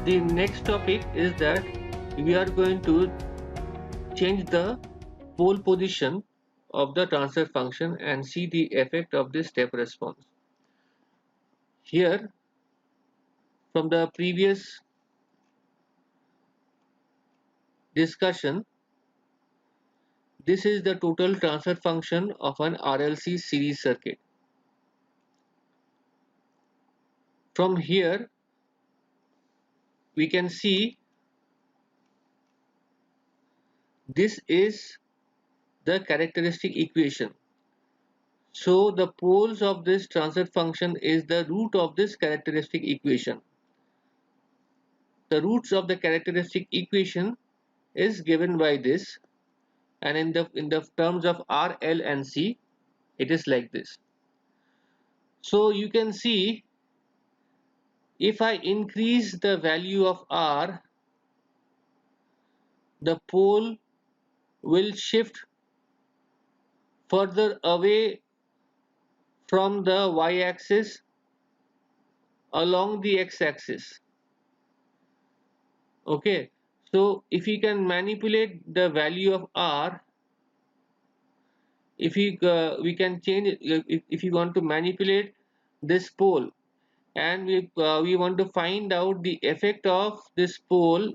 The next topic is that we are going to change the pole position of the transfer function and see the effect of this step response. Here, from the previous discussion, this is the total transfer function of an RLC series circuit. From here, we can see this is the characteristic equation. So the poles of this transfer function is the root of this characteristic equation. The roots of the characteristic equation is given by this, and in the terms of R, L and C, it is like this. So you can see, if I increase the value of R, the pole will shift further away from the y-axis along the x-axis. Okay, so if you can manipulate the value of R, if we can change it, if you want to manipulate this pole, and we want to find out the effect of this pole,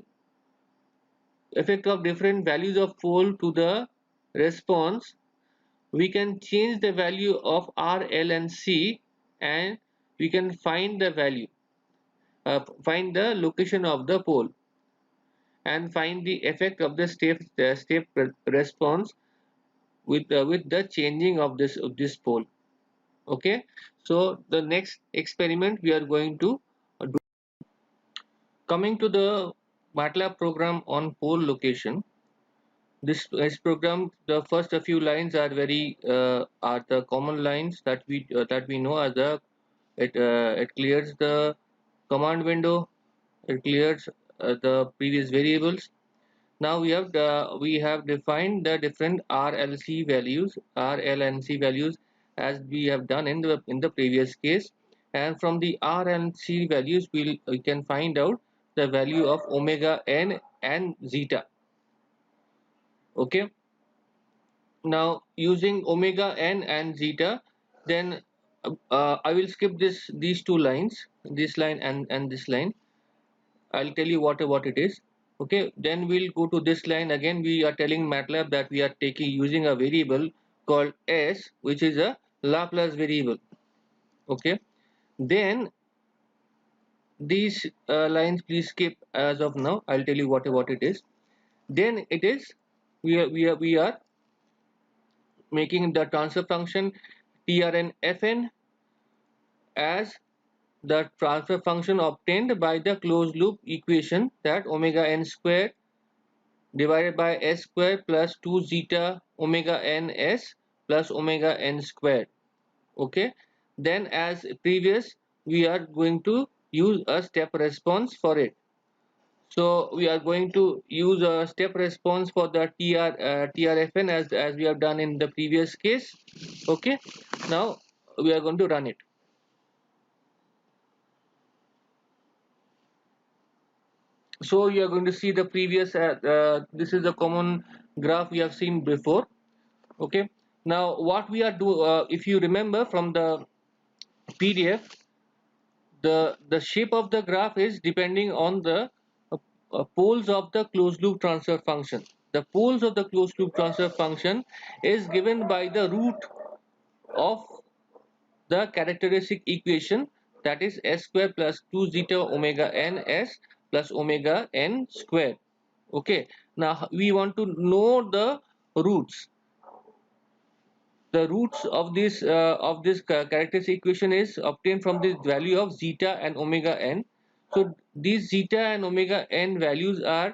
effect of different values of pole to the response, we can change the value of R, L and C, and we can find the value, find the location of the pole, and find the effect of the step response with the changing of this pole. Okay, so the next experiment we are going to do. Coming to the MATLAB program on pole location, this program, the first a few lines are the common lines that we know as the it clears the command window, it clears the previous variables. Now we have defined the different RLC values, RLNC values, as we have done in the previous case, and from the RLC values we can find out the value of omega n and zeta. Okay, now using omega n and zeta, then I will skip these two lines, this line and this line. I'll tell you what it is. Okay, then we'll go to this line. Again we are telling MATLAB that we are taking using a variable called s, which is a Laplace variable. Okay, then these lines please skip as of now. I'll tell you what it is. Then it is, we are making the transfer function trn as the transfer function obtained by the closed loop equation, that omega n squared divided by s square plus 2 zeta omega n s plus omega n squared. Okay, then as previous we are going to use a step response for it. So we are going to use a step response for the trfn as we have done in the previous case. Okay, now we are going to run it. So you are going to see the previous this is a common graph we have seen before. Okay, now what we are if you remember from the PDF, the shape of the graph is depending on the poles of the closed loop transfer function. The poles of the closed loop transfer function is given by the root of the characteristic equation, that is s square plus 2 zeta omega n s plus omega n square. Okay, now we want to know the roots. The roots of this characteristic equation is obtained from the value of zeta and omega n. So these zeta and omega n values uh,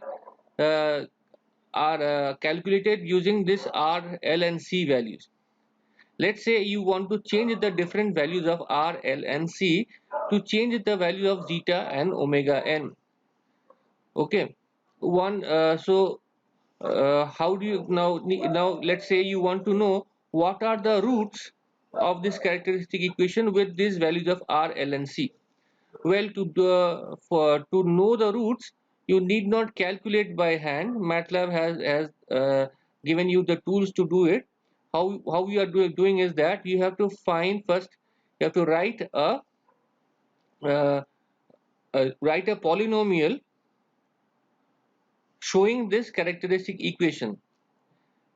calculated using this R, L and C values. Let's say you want to change the different values of R, L and C to change the value of zeta and omega n. Okay, how do you now let's say you want to know what are the roots of this characteristic equation with these values of R, L and C. Well, to know the roots, you need not calculate by hand. MATLAB has given you the tools to do it. How you are doing is that you have to find first. You have to uh, write a polynomial showing this characteristic equation.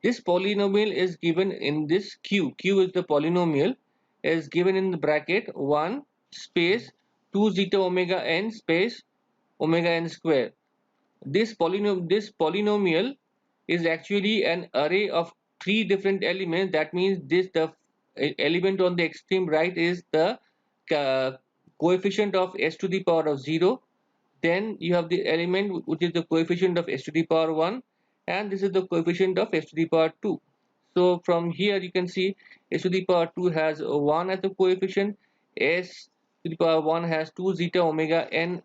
This polynomial is given in this q. Q is the polynomial, is given in the bracket 1 space 2 zeta omega n space omega n square. This polynomial is actually an array of three different elements. That means the element on the extreme right is the uh, coefficient of s to the power of 0. Then you have the element which is the coefficient of s to the power 1, and this is the coefficient of s to the power 2. So from here you can see s to the power 2 has 1 as the coefficient, s to the power 1 has 2 zeta omega n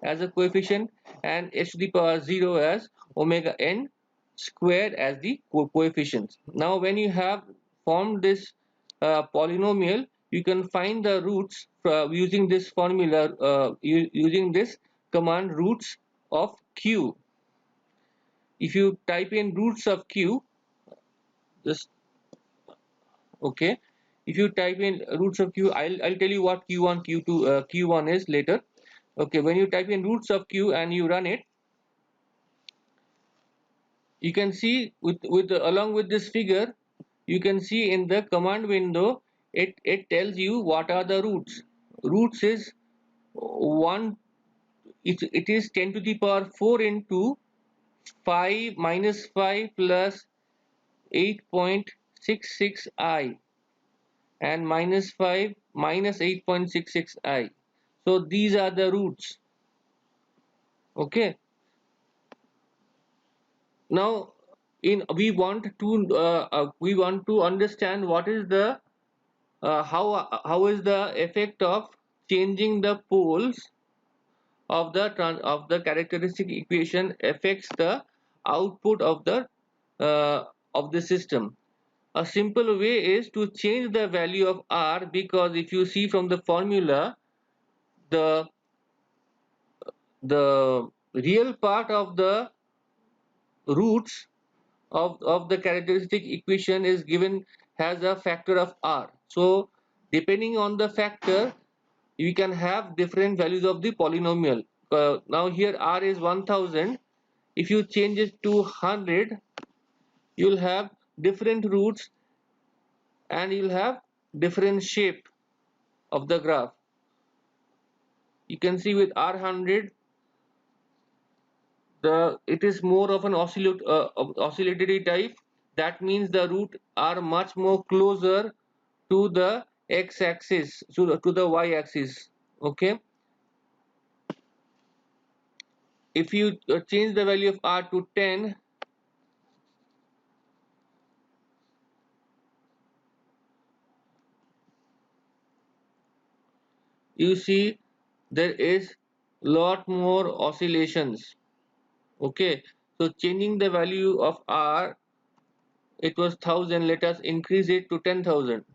as a coefficient, and h to the power 0 as omega n squared as the coefficients. Now when you have formed this polynomial, you can find the roots using this formula, using this command roots of q. If you type in roots of q, just okay, if you type in roots of q, I'll tell you what q1 q2 q1 is later. Okay, when you type in roots of q and you run it, you can see with along with this figure, you can see in the command window, it tells you what are the roots. Roots is 1, it is 10 to the power 4 into 5 minus 5 plus 8.66i, and minus 5 minus 8.66i. So these are the roots. Okay, now in we want to understand what is the how is the effect of changing the poles of the characteristic equation affects the output of the system. A simple way is to change the value of r, because if you see from the formula, the the real part of the roots of the characteristic equation is given, has a factor of r. So depending on the factor, you can have different values of the polynomial. Now here r is 1000. If you change it to 100, you'll have different roots and you'll have different shape of the graph. You can see with r100, the it is more of an oscillatory type. That means the root are much more closer to the x-axis, to the y-axis. Okay, if you change the value of r to 10, you see there is lot more oscillations. Okay, so changing the value of r, it was 1000, let us increase it to 10,000.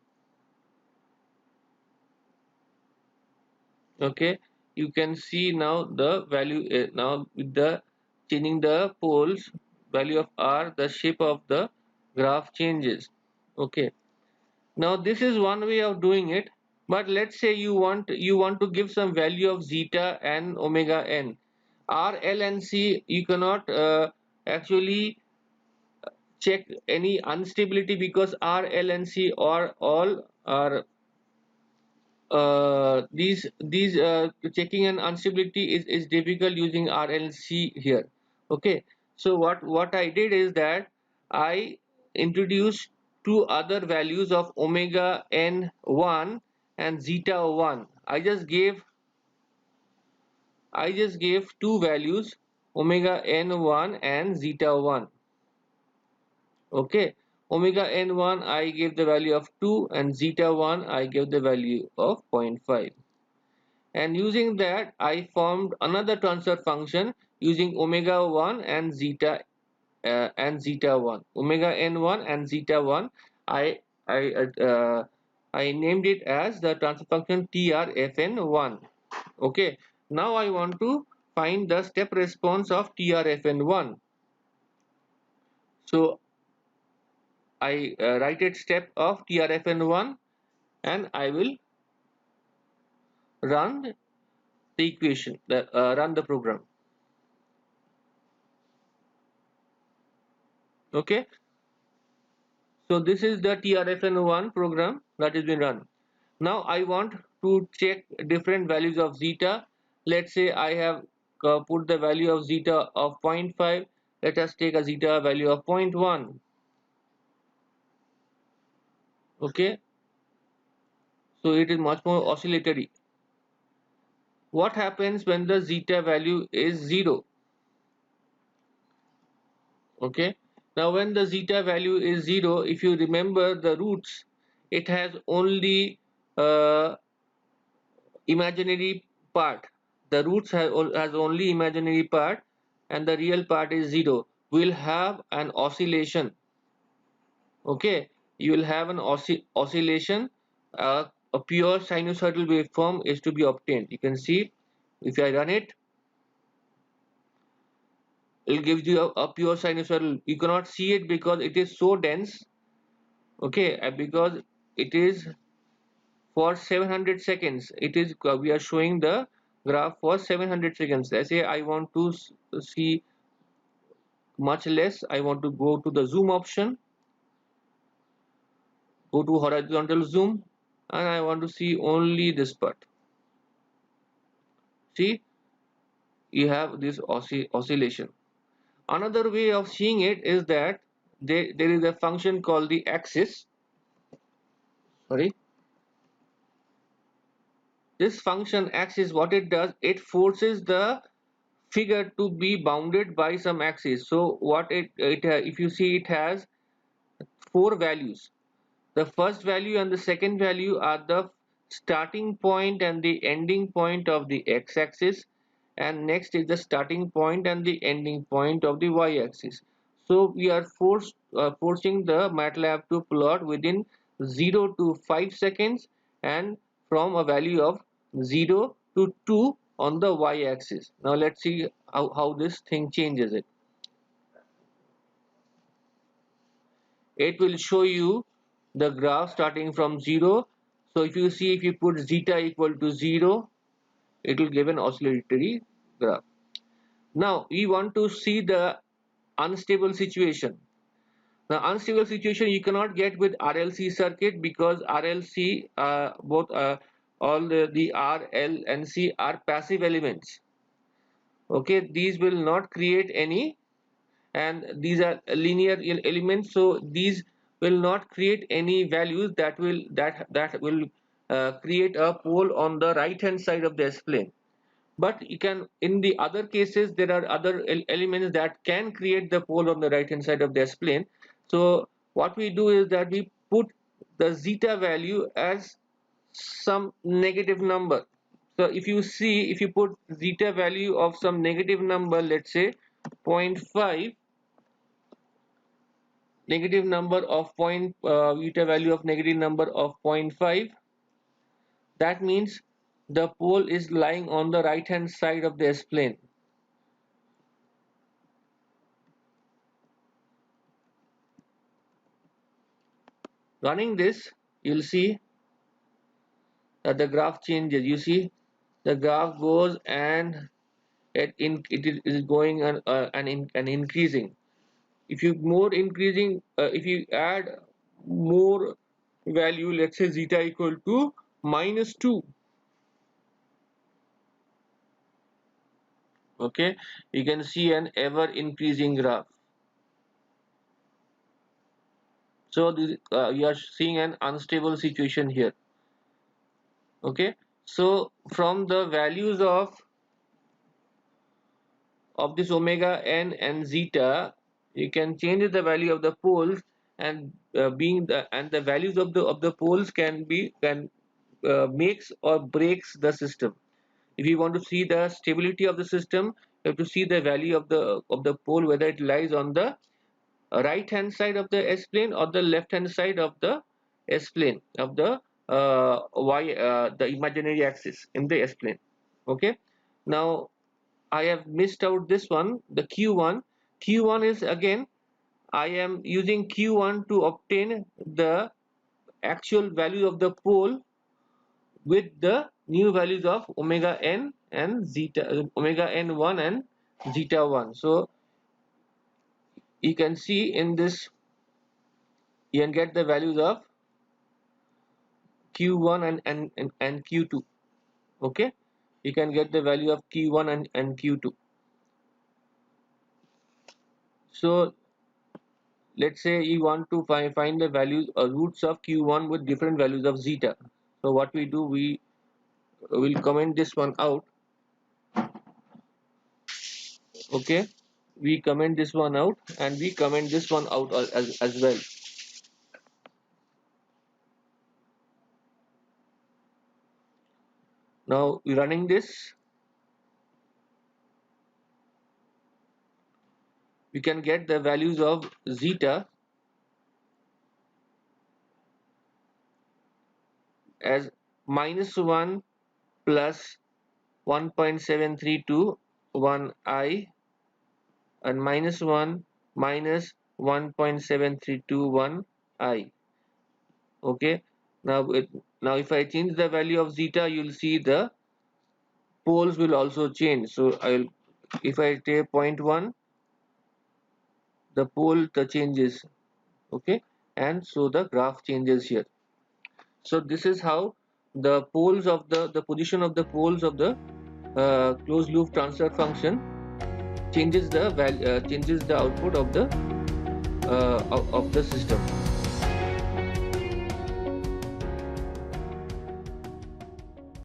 Okay, you can see now the value now with the changing the poles value of r, the shape of the graph changes. Okay, now this is one way of doing it, but let's say you want to give some value of zeta and omega n. R, L and C, you cannot actually check any instability, because R, L and C are all are these checking an instability is difficult using RLC here. Okay, so what I did is that I introduced two other values of omega n1 and zeta 1. I just gave two values, omega n1 and zeta 1. Okay, omega n1 I gave the value of 2 and zeta 1 I gave the value of zero point 0.5. And using that I formed another transfer function using omega 1 and zeta 1, omega n1 and zeta 1. I named it as the transfer function trfn1. Okay, now I want to find the step response of TRFN1. So I write it step of TRFN1 and I will run the equation, run the program. Okay, so this is the TRFN1 program that has been run. Now I want to check different values of zeta. Let's say I have put the value of zeta of zero point 0.5. Let us take a zeta value of 0.1. Okay, so it is much more oscillatory. What happens when the zeta value is 0? Okay, now when the zeta value is 0, if you remember the roots, it has only imaginary part. The roots has only imaginary part and the real part is 0. We'll have an oscillation. Okay, you will have an oscillation. A pure sinusoidal waveform is to be obtained. You can see if I run it, it gives you a pure sinusoidal. You cannot see it because it is so dense. Okay, because it is for 700 seconds. It is we are showing the graph for 700 seconds. Let's say I want to see much less. I want to go to the zoom option, go to horizontal zoom, and I want to see only this part. See, you have this oscillation. Another way of seeing it is that there is a function called the axis. Sorry, this function axis, what it does, it forces the figure to be bounded by some axis. So what if you see, it has four values. The first value and the second value are the starting point and the ending point of the x-axis, and next is the starting point and the ending point of the y-axis. So we are forcing the MATLAB to plot within 0 to 5 seconds and from a value of 0 to 2 on the y-axis. Now let's see how this thing changes it. It will show you the graph starting from 0. So if you see, if you put zeta equal to 0, it will give an oscillatory graph. Now we want to see the unstable situation. The unstable situation you cannot get with RLC circuit because RLC both all the R, L and C are passive elements. Okay, these will not create any, and these are linear elements, so these will not create any values that will create a pole on the right hand side of the S-plane. But you can, in the other cases, there are other elements that can create the pole on the right hand side of the S-plane. So what we do is that we put the zeta value as some negative number. So if you see, if you put zeta value of some negative number, let's say 0.5, negative number of beta value of negative number of zero point 0.5, that means the pole is lying on the right hand side of the S-plane. Running this, you'll see that the graph changes. You see the graph goes and it is going and increasing. If you more increasing, if you add more value, let's say zeta equal to -2, okay, you can see an ever increasing graph. So this, you are seeing an unstable situation here. Okay, so from the values of this omega n and zeta, you can change the value of the poles, and the values of the poles can makes or breaks the system. If you want to see the stability of the system, you have to see the value of the pole, whether it lies on the right hand side of the S-plane or the left hand side of the S-plane of the the imaginary axis in the S-plane. Okay, now I have missed out this one, the Q1. Q1 is again, I am using Q1 to obtain the actual value of the pole with the new values of omega n and zeta, omega n1 and zeta 1. So you can see in this, you can get the values of Q1 and Q2. Okay, you can get the value of Q1 and Q2. So let's say you want to find the values or roots of Q1 with different values of zeta. So what we do, we will comment this one out. Okay, we comment this one out and we comment this one out as well. Now running this, we can get the values of zeta as -1 plus 1.7321 and -1 minus 1.7321. Okay, now if I change the value of zeta, you'll see the poles will also change. So I'll, if I take zero point 0.1, the pole the changes. Okay, and so the graph changes here. So this is how the poles of the position of the poles of the closed loop transfer function changes the value, changes the output of the system.